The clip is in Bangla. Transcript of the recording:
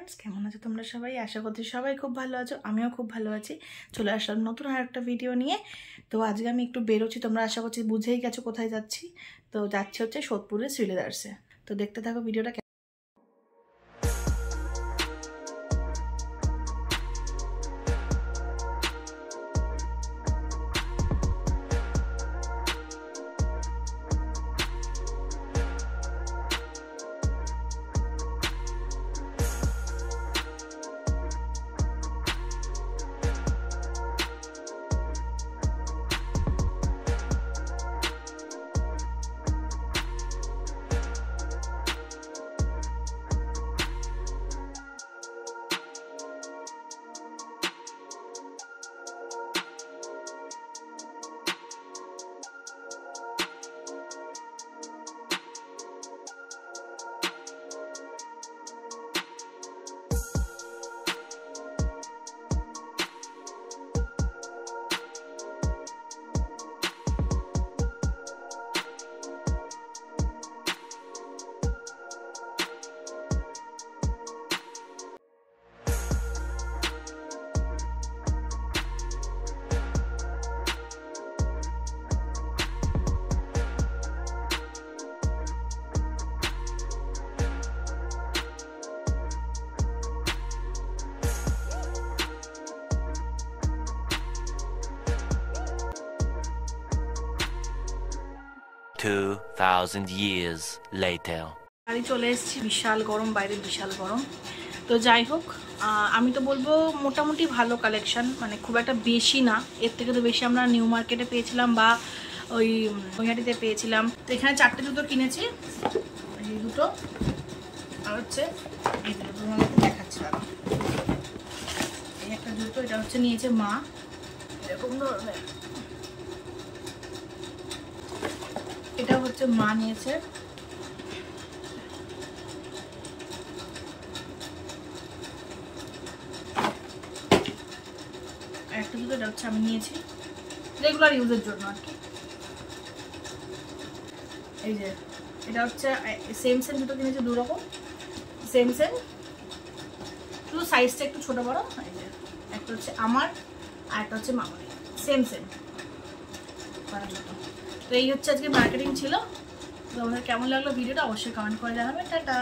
फ्रेंड्स কেমন আছো তোমরা সবাই আশা করছি সবাই খুব ভালো আছো আমিও খুব ভালো আছি চলে আসলাম নতুন আরেকটা ভিডিও নিয়ে তো আজকে আমি একটু বেরোচ্ছি তোমরা আশা করছি বুঝেই গেছো কোথায় যাচ্ছি তো যাচ্ছি হচ্ছে সোদপুরের শ্রীলেদার্সে তো দেখতে থাকো ভিডিওটা 2000 years later বাড়ি চলে এসেছি বিশাল গরম বাইরে বিশাল গরম তো যাই হোক আমি তো বলবো মোটামুটি ভালো কালেকশন মানে খুব একটা বেশি না এর থেকে তো বেশি আমরা নিউ মার্কেটে পেয়েছিলাম বা ওই নৈহাটিতে পেয়েছিলাম তো এখানে চারটে জুতো কিনেছি এই দুটো আর হচ্ছে এই দুটো তোমাকে দেখাচ্ছি এই একটা জুতো এটা হচ্ছে নিয়েছে মা এরকম ধরনের এটা হচ্ছে মা নিয়েছে একটা জুতো এটা হচ্ছে আমি নিয়েছি রেগুলার ইউজের জন্য আর কি এই যে এটা হচ্ছে সেম জুতো কিনেছি দু রকম সেম শুধু সাইজটা একটু ছোট বড় এই যে একটা হচ্ছে আমার আর একটা হচ্ছে মামার সেম জুতো তো এই হচ্ছে আজকে মার্কেটিং ছিল তো আমাদের কেমন লাগলো ভিডিওটা অবশ্যই কমেন্ট করে জানাবে টাটা।